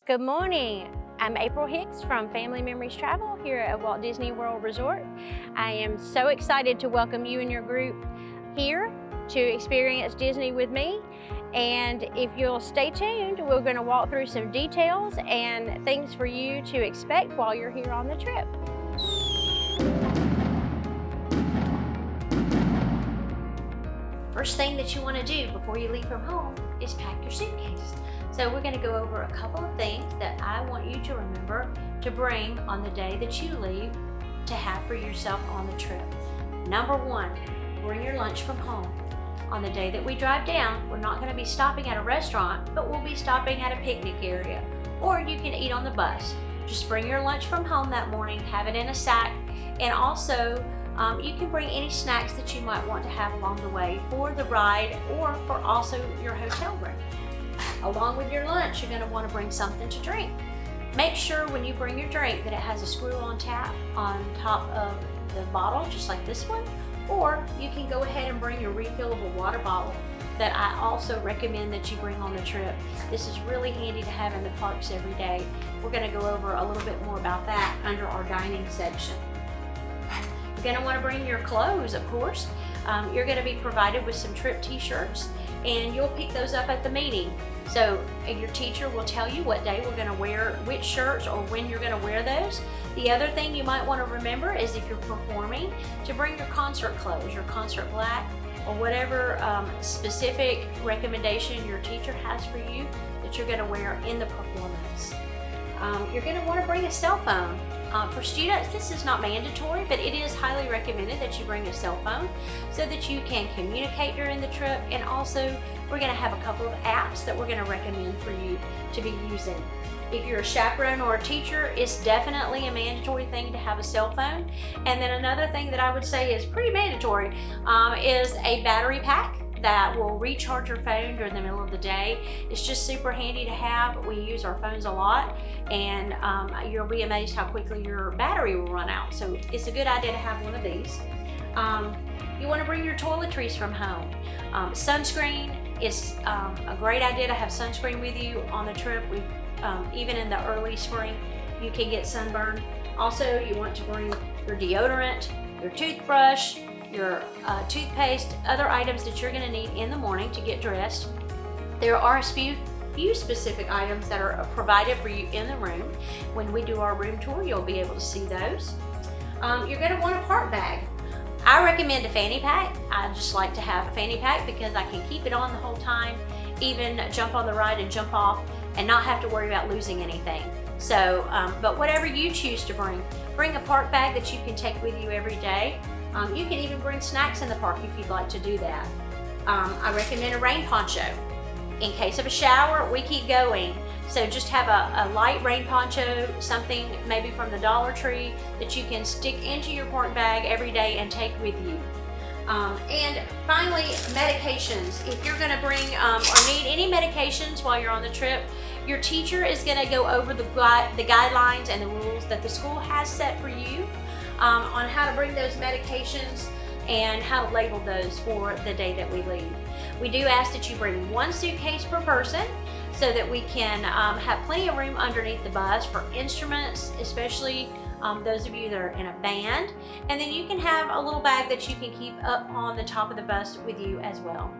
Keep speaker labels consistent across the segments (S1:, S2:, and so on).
S1: Good morning. I'm April Hicks from Family Memories Travel here at Walt Disney World Resort. I am so excited to welcome you and your group here to experience Disney with me. And if you'll stay tuned, we're going to walk through some details and things for you to expect while you're here on the trip. First thing that you want to do before you leave from home is pack your suitcase. So we're going to go over a couple of things that I want you to remember to bring on the day that you leave to have for yourself on the trip. Number one, bring your lunch from home. On the day that we drive down, we're not going to be stopping at a restaurant, but we'll be stopping at a picnic area, or you can eat on the bus. Just bring your lunch from home that morning, have it in a sack, and also you can bring any snacks that you might want to have along the way for the ride or for also your hotel room. Along with your lunch, you're going to want to bring something to drink. Make sure when you bring your drink that it has a screw-on tap on top of the bottle, just like this one, or you can go ahead and bring your refillable water bottle that I also recommend that you bring on the trip. This is really handy to have in the parks every day. We're going to go over a little bit more about that under our dining section. You're going to want to bring your clothes, of course. You're going to be provided with some trip t-shirts, and you'll pick those up at the meeting. So your teacher will tell you what day we're going to wear which shirts or when you're going to wear those. The other thing you might want to remember is if you're performing, to bring your concert clothes, your concert black, or whatever specific recommendation your teacher has for you that you're going to wear in the performance. You're going to want to bring a cell phone. For students, this is not mandatory, but it is highly recommended that you bring a cell phone so that you can communicate during the trip. And also, we're going to have a couple of apps that we're going to recommend for you to be using. If you're a chaperone or a teacher, it's definitely a mandatory thing to have a cell phone. And then another thing that I would say is pretty mandatory is a battery pack that will recharge your phone during the middle of the day. It's just super handy to have. We use our phones a lot, and you'll be amazed how quickly your battery will run out. So it's a good idea to have one of these. You want to bring your toiletries from home. Sunscreen is a great idea to have sunscreen with you on the trip. Even in the early spring, you can get sunburned. Also, you want to bring your deodorant, your toothbrush, your toothpaste, other items that you're going to need in the morning to get dressed. There are a few specific items that are provided for you in the room. When we do our room tour, you'll be able to see those. You're going to want a park bag. I recommend a fanny pack. I just like to have a fanny pack because I can keep it on the whole time, even jump on the ride and jump off and not have to worry about losing anything. So, but whatever you choose to bring a park bag that you can take with you every day. You can even bring snacks in the park if you'd like to do that. I recommend a rain poncho. In case of a shower, we keep going. So just have a light rain poncho, something maybe from the Dollar Tree that you can stick into your park bag every day and take with you. And finally, medications. If you're gonna bring or need any medications while you're on the trip, your teacher is gonna go over the guidelines and the rules that the school has set for you on how to bring those medications and how to label those for the day that we leave. We do ask that you bring one suitcase per person so that we can have plenty of room underneath the bus for instruments, especially those of you that are in a band. And then you can have a little bag that you can keep up on the top of the bus with you as well.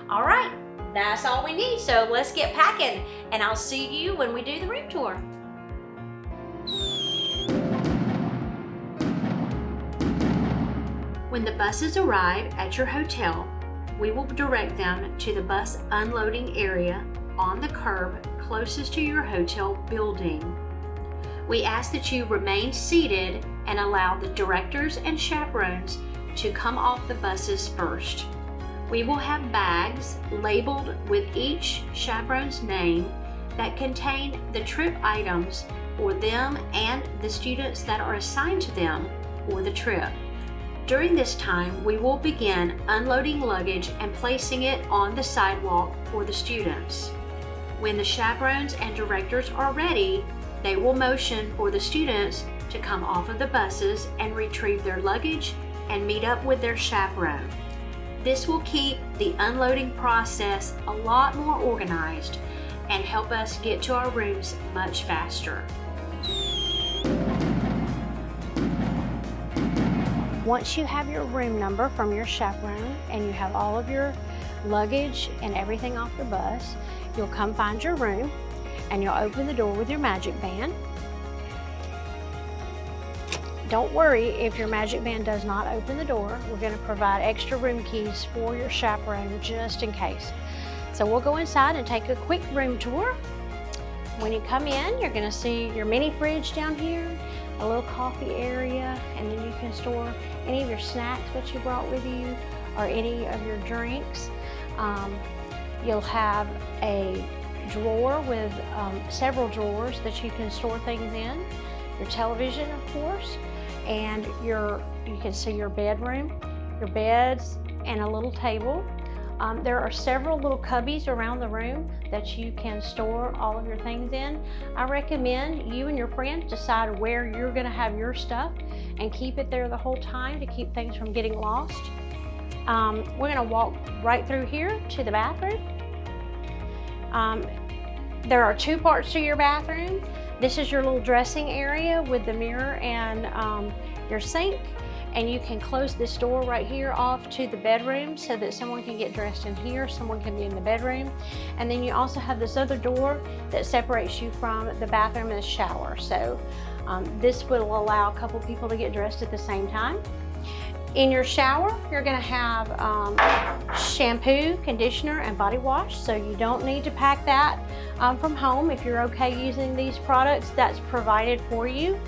S1: All right, that's all we need. So let's get packing, and I'll see you when we do the room tour. When the buses arrive at your hotel, we will direct them to the bus unloading area on the curb closest to your hotel building. We ask that you remain seated and allow the directors and chaperones to come off the buses first. We will have bags labeled with each chaperone's name that contain the trip items for them and the students that are assigned to them for the trip. During this time, we will begin unloading luggage and placing it on the sidewalk for the students. When the chaperones and directors are ready, they will motion for the students to come off of the buses and retrieve their luggage and meet up with their chaperone. This will keep the unloading process a lot more organized and help us get to our rooms much faster. Once you have your room number from your chaperone and you have all of your luggage and everything off the bus, you'll come find your room and you'll open the door with your magic band. Don't worry if your magic band does not open the door. We're going to provide extra room keys for your chaperone just in case. So we'll go inside and take a quick room tour. When you come in, you're going to see your mini fridge down here, a little coffee area, and then you can store any of your snacks that you brought with you or any of your drinks. You'll have a drawer with several drawers that you can store things in, your television, of course, and you can see your bedroom, your beds, and a little table. There are several little cubbies around the room that you can store all of your things in. I recommend you and your friends decide where you're going to have your stuff and keep it there the whole time to keep things from getting lost. We're going to walk right through here to the bathroom. There are two parts to your bathroom. This is your little dressing area with the mirror and your sink. And you can close this door right here off to the bedroom so that someone can get dressed in here, someone can be in the bedroom. And then you also have this other door that separates you from the bathroom and the shower. So this will allow a couple people to get dressed at the same time. In your shower, you're gonna have shampoo, conditioner, and body wash, so you don't need to pack that from home. If you're okay using these products, that's provided for you.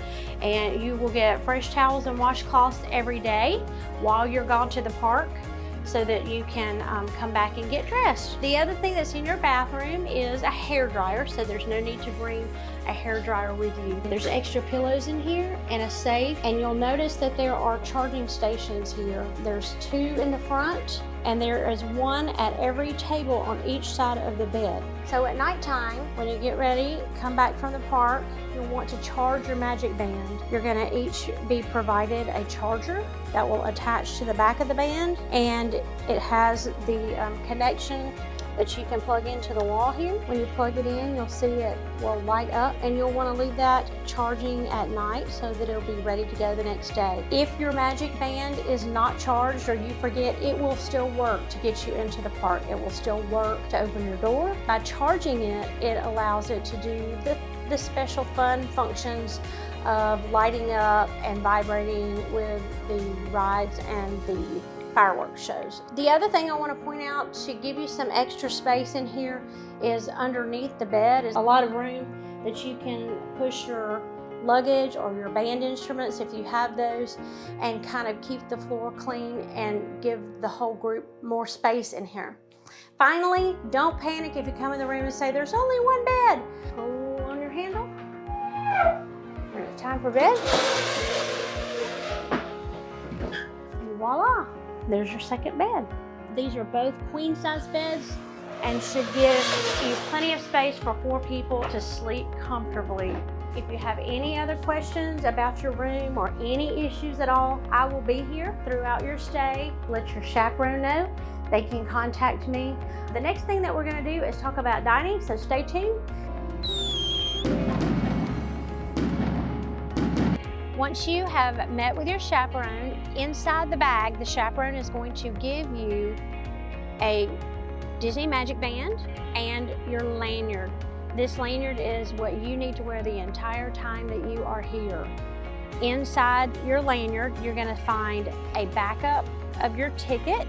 S1: And you will get fresh towels and washcloths every day while you're gone to the park so that you can come back and get dressed. The other thing that's in your bathroom is a hair dryer, so there's no need to bring a hair dryer with you. There's extra pillows in here and a safe, and you'll notice that there are charging stations here. There's two in the front, and there is one at every table on each side of the bed. So at nighttime, when you get ready, come back from the park, you'll want to charge your magic band. You're gonna each be provided a charger that will attach to the back of the band, and it has the connection that you can plug into the wall here. When you plug it in, you'll see it will light up, and you'll want to leave that charging at night so that it'll be ready to go the next day. If your magic band is not charged or you forget, it will still work to get you into the park. It will still work to open your door. By charging it, it allows it to do the special fun functions of lighting up and vibrating with the rides and the fireworks shows. The other thing I want to point out to give you some extra space in here is underneath the bed is a lot of room that you can push your luggage or your band instruments if you have those, and kind of keep the floor clean and give the whole group more space in here. Finally, don't panic if you come in the room and say there's only one bed. Pull on your handle. When it's time for bed, and voila. There's your second bed. These are both queen size beds and should give you plenty of space for 4 people to sleep comfortably. If you have any other questions about your room or any issues at all, I will be here throughout your stay. Let your chaperone know. They can contact me. The next thing that we're going to do is talk about dining, so stay tuned. Once you have met with your chaperone, inside the bag, the chaperone is going to give you a Disney Magic Band and your lanyard. This lanyard is what you need to wear the entire time that you are here. Inside your lanyard, you're going to find a backup of your ticket.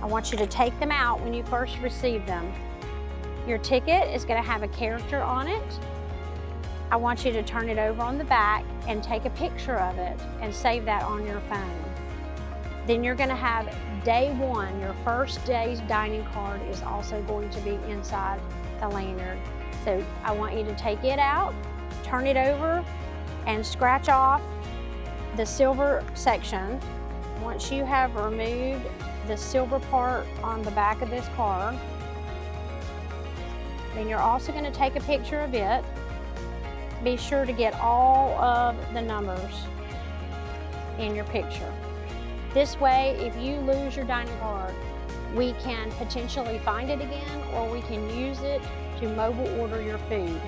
S1: I want you to take them out when you first receive them. Your ticket is going to have a character on it. I want you to turn it over on the back and take a picture of it and save that on your phone. Then you're going to have day 1, your first day's dining card is also going to be inside the lanyard. So I want you to take it out, turn it over, and scratch off the silver section. Once you have removed the silver part on the back of this card, then you're also going to take a picture of it. Be sure to get all of the numbers in your picture. This way, if you lose your dining card,
S2: we can potentially find it again, or we can use it to mobile order your food.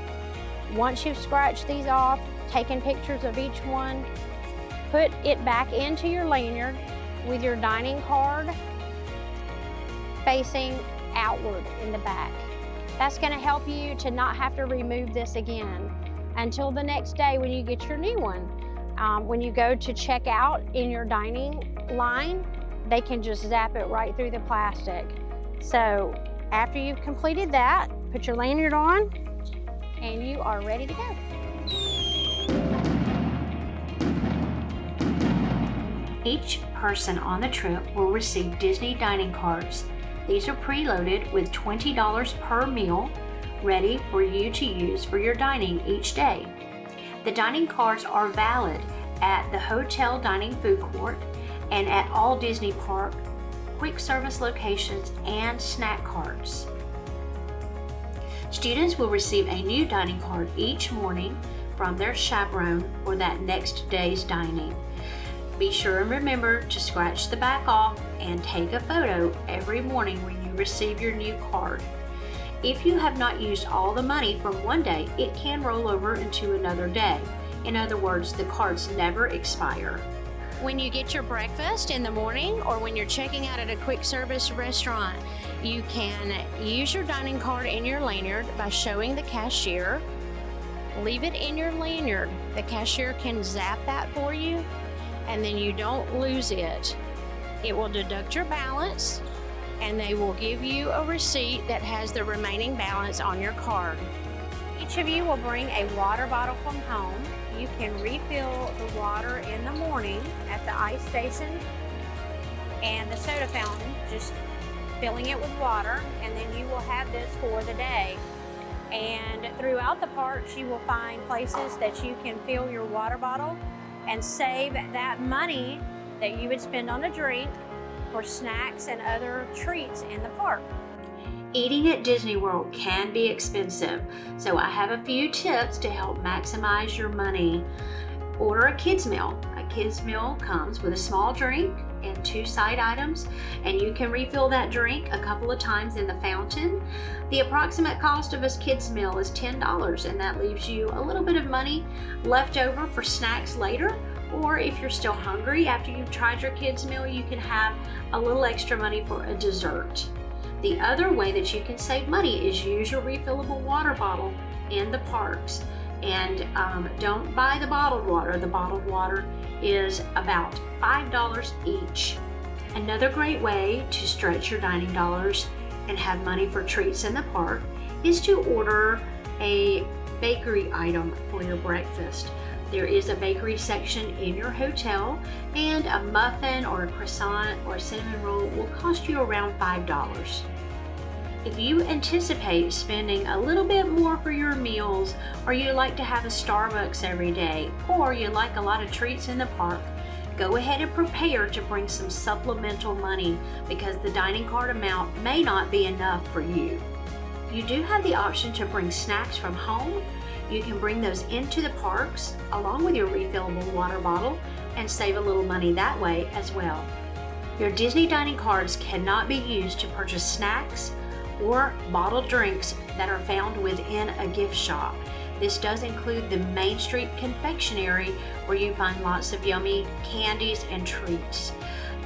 S2: Once you've scratched these off, taken pictures of each one, put it back into your lanyard with your dining card facing outward in the back. That's going to help you to not have to remove this again until the next day when you get your new one. When you go to check out in your dining line, they can just zap it right through the plastic. So after you've completed that, put your lanyard on and you are ready to go.
S1: Each person on the trip will receive Disney dining cards. These are preloaded with $20 per meal, ready for you to use for your dining each day. The dining cards are valid at the hotel dining food court and at all Disney Park quick service locations and snack carts. Students will receive a new dining card each morning from their chaperone for that next day's dining. Be sure and remember to scratch the back off and take a photo every morning when you receive your new card. If you have not used all the money from one day, it can roll over into another day. In other words, the cards never expire. When you get your breakfast in the morning or when you're checking out at a quick service restaurant, you can use your dining card in your lanyard by showing the cashier. Leave it in your lanyard. The cashier can zap that for you, and then you don't lose it. It will deduct your balance, and they will give you a receipt that has the remaining balance on your card. Each of you will bring a water bottle from home. You can refill the water in the morning at the ice station and the soda fountain, just filling it with water, and then you will have this for the day. And throughout the parks, you will find places that you can fill your water bottle and save that money that you would spend on a drink for snacks and other treats in the park. Eating at Disney World can be expensive, so I have a few tips to help maximize your money. Order a kids meal. A kids meal comes with a small drink and 2 side items, and you can refill that drink a couple of times in the fountain. The approximate cost of a kids meal is $10, and that leaves you a little bit of money left over for snacks later, or if you're still hungry after you've tried your kids meal, you can have a little extra money for a dessert. The other way that you can save money is use your refillable water bottle in the parks. And don't buy the bottled water. The bottled water is about $5 each. Another great way to stretch your dining dollars and have money for treats in the park is to order a bakery item for your breakfast. There is a bakery section in your hotel, and a muffin or a croissant or a cinnamon roll will cost you around $5. If you anticipate spending a little bit more for your meals, or you like to have a Starbucks every day, or you like a lot of treats in the park, go ahead and prepare to bring some supplemental money because the dining card amount may not be enough for you. You do have the option to bring snacks from home. You can bring those into the parks along with your refillable water bottle and save a little money that way as well. Your Disney dining cards cannot be used to purchase snacks or bottled drinks that are found within a gift shop. This does include the Main Street confectionery where you find lots of yummy candies and treats.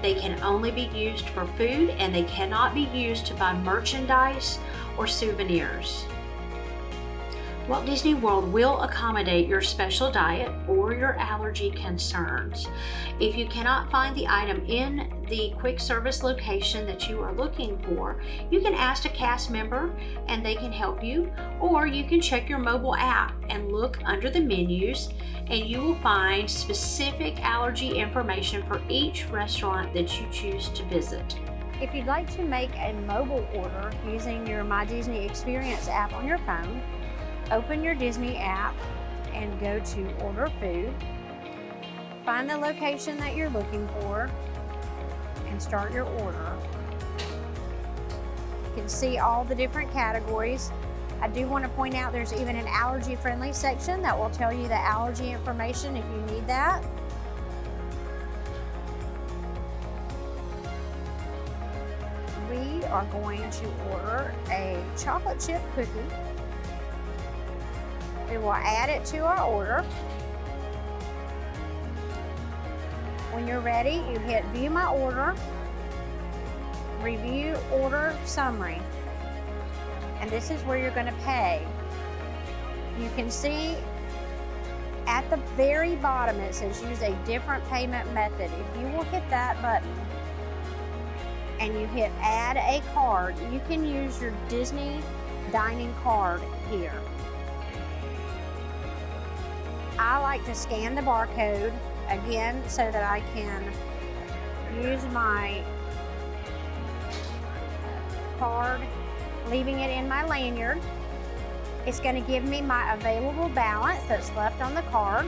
S1: They can only be used for food, and they cannot be used to buy merchandise or souvenirs. Walt Disney World will accommodate your special diet or your allergy concerns. If you cannot find the item in the quick service location that you are looking for, you can ask a cast member and they can help you, or you can check your mobile app and look under the menus, and you will find specific allergy information for each restaurant that you choose to visit.
S2: If you'd like to make a mobile order using your My Disney Experience app on your phone, open your Disney app and go to Order Food. Find the location that you're looking for and start your order. You can see all the different categories. I do want to point out there's even an allergy-friendly section that will tell you the allergy information if you need that. We are going to order a chocolate chip cookie. We will add it to our order. When you're ready, you hit View My Order, Review Order Summary, and this is where you're going to pay. You can see at the very bottom it says use a different payment method. If you will hit that button and you hit Add a Card, you can use your Disney dining card here. I like to scan the barcode again so that I can use my card, leaving it in my lanyard. It's going to give me my available balance that's left on the card.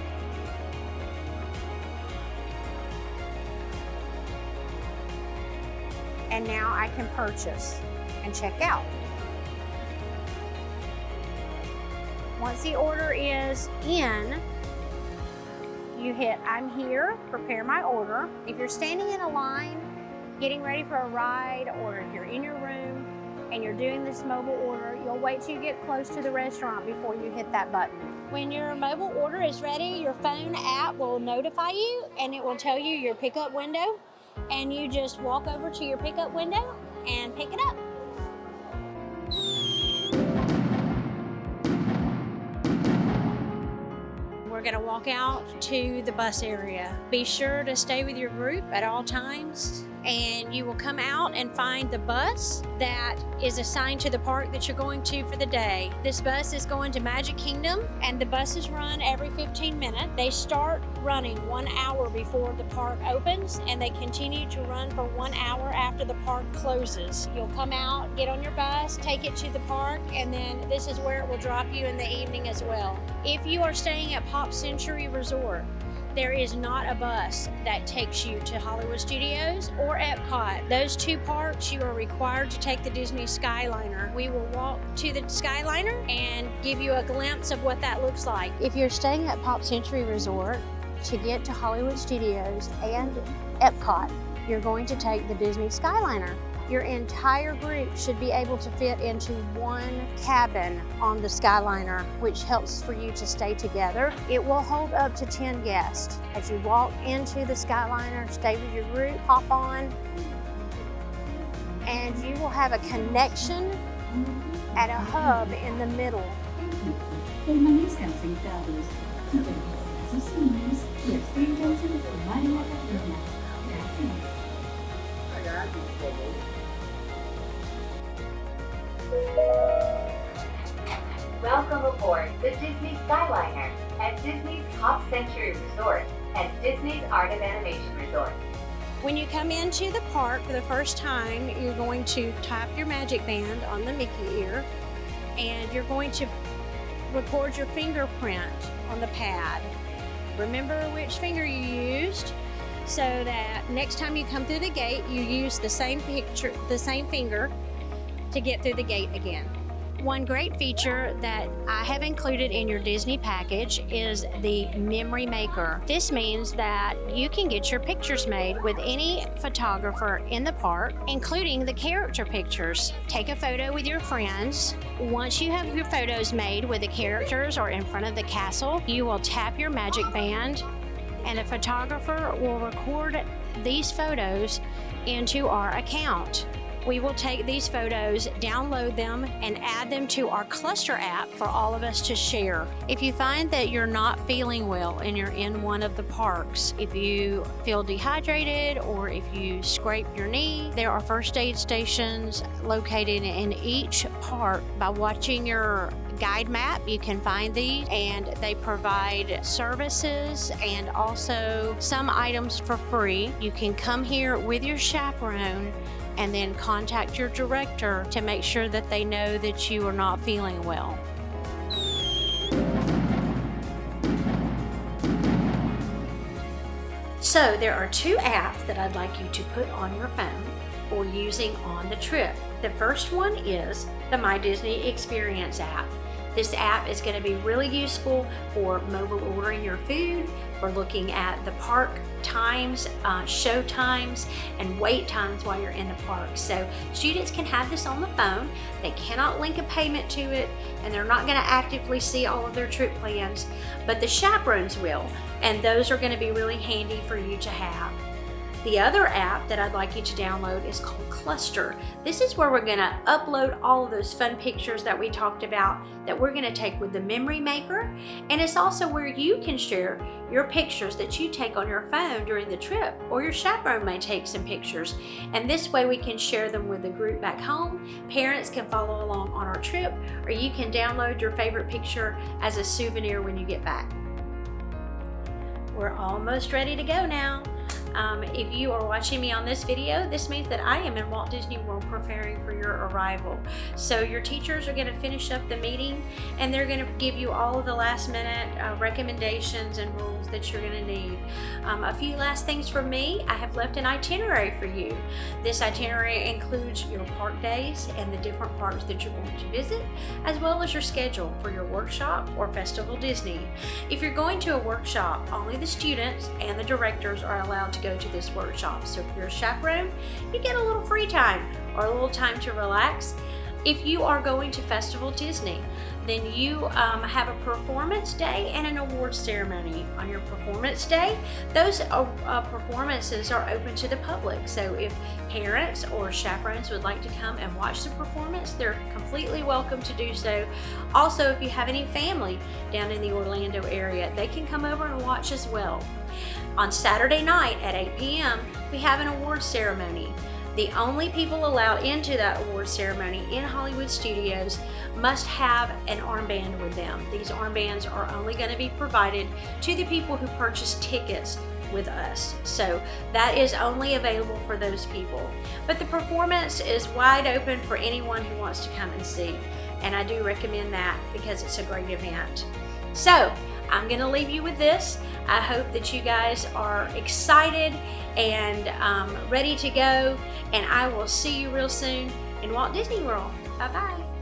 S2: And now I can purchase and check out. Once the order is in, you hit I'm here, prepare my order. If you're standing in a line, getting ready for a ride, or if you're in your room and you're doing this mobile order, you'll wait till you get close to the restaurant before you hit that button. When your mobile order is ready, your phone app will notify you and it will tell you your pickup window, and you just walk over to your pickup window and pick it up. We're gonna walk out to the bus area. Be sure to stay with your group at all times, and you will come out and find the bus that is assigned to the park that you're going to for the day. This bus is going to Magic Kingdom, and the buses run every 15 minutes. They start running 1 hour before the park opens, and they continue to run for 1 hour after the park closes. You'll come out, get on your bus, take it to the park, and then this is where it will drop you in the evening as well. If you are staying at Pop Century Resort, there is not a bus that takes you to Hollywood Studios or Epcot. Those two parks, you are required to take the Disney Skyliner. We will walk to the Skyliner and give you a glimpse of what that looks like. If you're staying at Pop Century Resort, to get to Hollywood Studios and Epcot, you're going to take the Disney Skyliner. Your entire group should be able to fit into one cabin on the Skyliner, which helps for you to stay together. It will hold up to 10 guests. As you walk into the Skyliner, stay with your group, hop on, and you will have a connection at a hub in the middle.
S3: Permanezcan sentados y permanezcan sus niños y absténganse de formar una cadena. Gracias.
S4: Welcome aboard the Disney Skyliner at Disney's Pop Century Resort and Disney's Art of Animation Resort.
S2: When you come into the park for the first time, you're going to tap your magic band on the Mickey ear, and you're going to record your fingerprint on the pad. Remember which finger you used, so that next time you come through the gate, you use the same finger to get through the gate again. One great feature that I have included in your Disney package is the Memory Maker. This means that you can get your pictures made with any photographer in the park, including the character pictures. Take a photo with your friends. Once you have your photos made with the characters or in front of the castle, you will tap your magic band, and the photographer will record these photos into our account. We will take these photos, download them, and add them to our Cluster app for all of us to share. If you find that you're not feeling well and you're in one of the parks, if you feel dehydrated or if you scrape your knee, there are first aid stations located in each park. By watching your guide map, you can find these, and they provide services and also some items for free. You can come here with your chaperone and then contact your director to make sure that they know that you are not feeling well. So there are two apps that I'd like you to put on your phone.
S1: or using on the trip. The first one is the My Disney Experience app. This app is going to be really useful for mobile ordering your food, for looking at the park times, show times, and wait times while you're in the park. So students can have this on the phone. They cannot link a payment to it, and they're not going to actively see all of their trip plans, but the chaperones will, and those are going to be really handy for you to have. The other app that I'd like you to download is called Cluster. This is where we're going to upload all of those fun pictures that we talked about that we're going to take with the Memory Maker, and it's also where you can share your pictures that you take on your phone during the trip, or your chaperone may take some pictures, and this way we can share them with the group back home. Parents can follow along on our trip, or you can download your favorite picture as a souvenir when you get back. We're almost ready to go now. If you are watching me on this video, this means that I am in Walt Disney World preparing for your arrival. So your teachers are going to finish up the meeting, and they're going to give you all of the last minute recommendations and rules that you're going to need. A few last things from me. I have left an itinerary for you. This itinerary includes your park days and the different parks that you're going to visit, as well as your schedule for your workshop or Festival Disney. If you're going to a workshop, only the students and the directors are allowed to go to this workshop. So if you're a chaperone, you get a little free time or a little time to relax. If you are going to Festival Disney, then you have a performance day and an awards ceremony. On your performance day, those performances are open to the public. So if parents or chaperones would like to come and watch the performance, they're completely welcome to do so. Also, if you have any family down in the Orlando area, they can come over and watch as well. On Saturday night at 8 p.m., we have an awards ceremony. The only people allowed into that awards ceremony in Hollywood Studios must have an armband with them. These armbands are only going to be provided to the people who purchase tickets with us. So that is only available for those people. But the performance is wide open for anyone who wants to come and see. And I do recommend that because it's a great event. So I'm going to leave you with this. I hope that you guys are excited and ready to go, and I will see you real soon in Walt Disney World. Bye-bye.